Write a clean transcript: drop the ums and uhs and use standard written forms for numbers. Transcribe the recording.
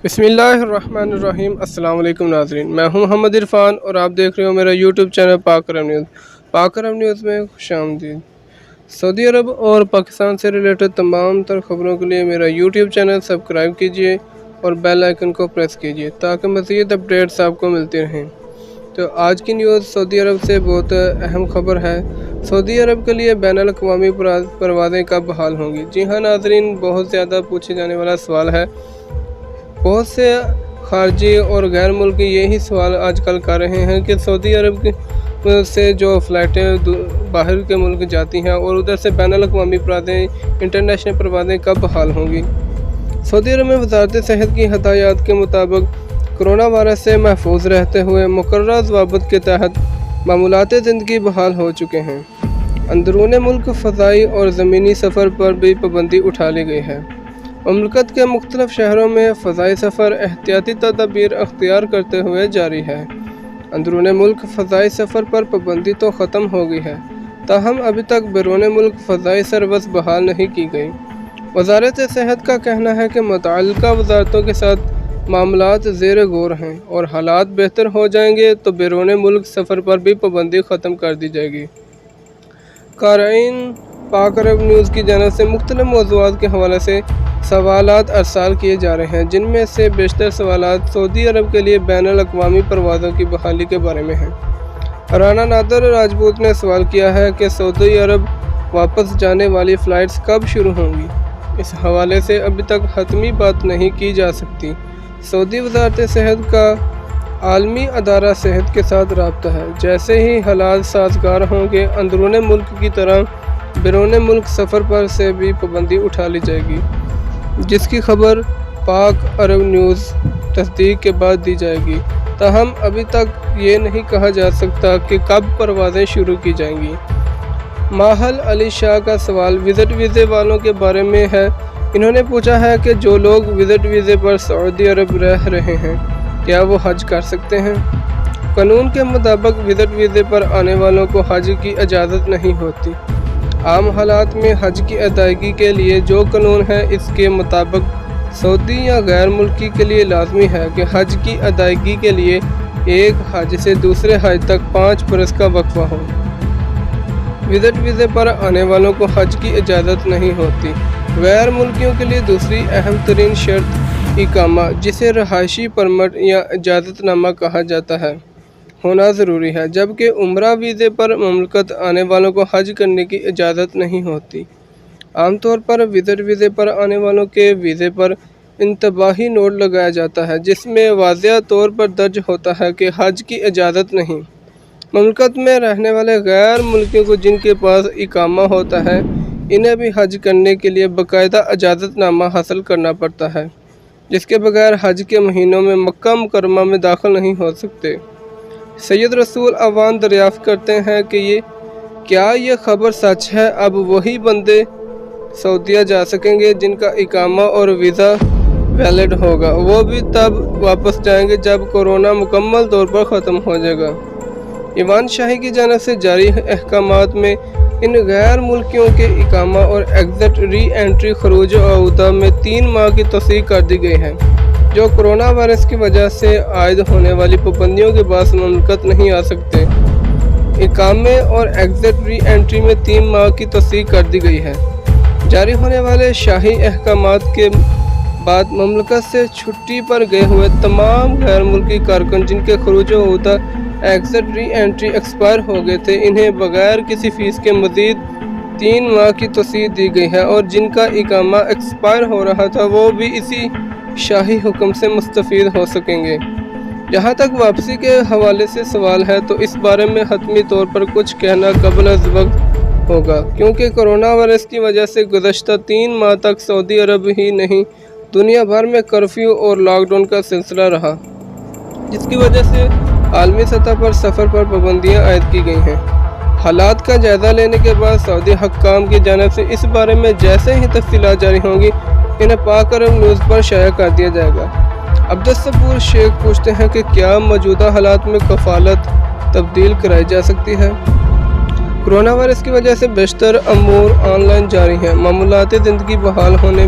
بسم اللہ الرحمن الرحیم۔ السلام علیکم ناظرین، میں ہوں محمد عرفان اور آپ دیکھ رہے ہو میرا یوٹیوب چینل پاک عرب نیوز۔ پاک عرب نیوز میں خوش آمدید۔ سعودی عرب اور پاکستان سے ریلیٹڈ تمام تر خبروں کے لیے میرا یوٹیوب چینل سبسکرائب کیجیے اور بیل آئیکن کو پریس کیجیے تاکہ مزید اپڈیٹس آپ کو ملتی رہیں۔ تو آج کی نیوز سعودی عرب سے بہت اہم خبر ہے۔ سعودی عرب کے لیے بین الاقوامی پروازیں کب بحال ہوں گی؟ جی ہاں ناظرین، بہت زیادہ پوچھے جانے والا سوال ہے۔ بہت سے خارجی اور غیر ملکی یہی سوال آج کل کر رہے ہیں کہ سعودی عرب سے جو فلائٹیں باہر کے ملک جاتی ہیں اور ادھر سے بین الاقوامی پروازیں، انٹرنیشنل پروازیں کب بحال ہوں گی؟ سعودی عرب میں وزارت صحت کی ہدایات کے مطابق کرونا وائرس سے محفوظ رہتے ہوئے مقررہ ضوابط کے تحت معمولات زندگی بحال ہو چکے ہیں۔ اندرون ملک فضائی اور زمینی سفر پر بھی پابندی اٹھا لی گئی ہے۔ مملکت کے مختلف شہروں میں فضائی سفر احتیاطی تدابیر اختیار کرتے ہوئے جاری ہے۔ اندرون ملک فضائی سفر پر پابندی تو ختم ہو گئی ہے، تاہم ابھی تک بیرون ملک فضائی سروس بحال نہیں کی گئی۔ وزارت صحت کا کہنا ہے کہ متعلقہ وزارتوں کے ساتھ معاملات زیر غور ہیں اور حالات بہتر ہو جائیں گے تو بیرون ملک سفر پر بھی پابندی ختم کر دی جائے گی۔ قارئین، پاک عرب نیوز کی جانب سے مختلف موضوعات کے حوالے سے سوالات ارسال کیے جا رہے ہیں، جن میں سے بیشتر سوالات سعودی عرب کے لیے بین الاقوامی پروازوں کی بحالی کے بارے میں ہیں۔ رانا نادر راجپوت نے سوال کیا ہے کہ سعودی عرب واپس جانے والی فلائٹس کب شروع ہوں گی؟ اس حوالے سے ابھی تک حتمی بات نہیں کی جا سکتی۔ سعودی وزارت صحت کا عالمی ادارہ صحت کے ساتھ رابطہ ہے۔ جیسے ہی حالات سازگار ہوں گے، اندرون ملک کی طرح بیرون ملک سفر پر سے بھی پابندی اٹھا لی جائے گی، جس کی خبر پاک عرب نیوز تصدیق کے بعد دی جائے گی۔ تاہم ابھی تک یہ نہیں کہا جا سکتا کہ کب پروازیں شروع کی جائیں گی۔ ماہل علی شاہ کا سوال وزٹ ویزے والوں کے بارے میں ہے۔ انہوں نے پوچھا ہے کہ جو لوگ وزٹ ویزے پر سعودی عرب رہ رہے ہیں، کیا وہ حج کر سکتے ہیں؟ قانون کے مطابق وزٹ ویزے پر آنے والوں کو حج کی اجازت نہیں ہوتی۔ عام حالات میں حج کی ادائیگی کے لیے جو قانون ہے، اس کے مطابق سعودی یا غیر ملکی کے لیے لازمی ہے کہ حج کی ادائیگی کے لیے ایک حج سے دوسرے حج تک 5 برس کا وقفہ ہو۔ وزٹ ویزے پر آنے والوں کو حج کی اجازت نہیں ہوتی۔ غیر ملکیوں کے لیے دوسری اہم ترین شرط اقامہ، جسے رہائشی پرمٹ یا اجازت نامہ کہا جاتا ہے، ہونا ضروری ہے، جبکہ عمرہ ویزے پر مملکت آنے والوں کو حج کرنے کی اجازت نہیں ہوتی۔ عام طور پر وزٹ ویزے پر آنے والوں کے ویزے پر انتباہی نوٹ لگایا جاتا ہے، جس میں واضح طور پر درج ہوتا ہے کہ حج کی اجازت نہیں۔ مملکت میں رہنے والے غیر ملکیوں کو جن کے پاس اقامہ ہوتا ہے، انہیں بھی حج کرنے کے لیے باقاعدہ اجازت نامہ حاصل کرنا پڑتا ہے، جس کے بغیر حج کے مہینوں میں مکہ مکرمہ میں داخل نہیں ہو سکتے۔ سید رسول عوان دریافت کرتے ہیں کہ کیا یہ خبر سچ ہے؟ اب وہی بندے سعودیہ جا سکیں گے جن کا اقامہ اور ویزا ویلڈ ہوگا۔ وہ بھی تب واپس جائیں گے جب کورونا مکمل طور پر ختم ہو جائے گا۔ ایوان شاہی کی جانب سے جاری احکامات میں ان غیر ملکیوں کے اقامہ اور ایگزٹ ری انٹری خروج و عودہ میں 3 ماہ کی توسیع کر دی گئی ہے، جو کرونا وائرس کی وجہ سے عائد ہونے والی پابندیوں کے باعث مملکت نہیں آ سکتے۔ اقامے اور ایگزٹ ری انٹری میں 3 ماہ کی توسیع کر دی گئی ہے۔ جاری ہونے والے شاہی احکامات کے بعد مملکت سے چھٹی پر گئے ہوئے تمام غیر ملکی کارکن جن کے خروج و عودہ ایگزٹ ری انٹری ایکسپائر ہو گئے تھے، انہیں بغیر کسی فیس کے مزید 3 ماہ کی توسیع دی گئی ہے، اور جن کا اقامہ ایکسپائر ہو رہا تھا وہ بھی اسی شاہی حکم سے مستفید ہو سکیں گے۔ جہاں تک واپسی کے حوالے سے سوال ہے تو اس بارے میں حتمی طور پر کچھ کہنا قبل از وقت ہوگا، کیونکہ کرونا وائرس کی وجہ سے گزشتہ 3 ماہ تک سعودی عرب ہی نہیں دنیا بھر میں کرفیو اور لاک ڈاؤن کا سلسلہ رہا، جس کی وجہ سے عالمی سطح پر سفر پر پابندیاں عائد کی گئی ہیں۔ حالات کا جائزہ لینے کے بعد سعودی حکام کی جانب سے اس بارے میں جیسے ہی تفصیلات جاری ہوں گی، انہیں پاک عرب نیوز پر شائع کر دیا جائے گا۔ عبدالصبور شیخ پوچھتے ہیں کہ کیا موجودہ حالات میں کفالت تبدیل کرائی جا سکتی ہے؟ کرونا وائرس کی وجہ سے بیشتر امور آن لائن جاری ہیں۔ معمولات زندگی بحال ہونے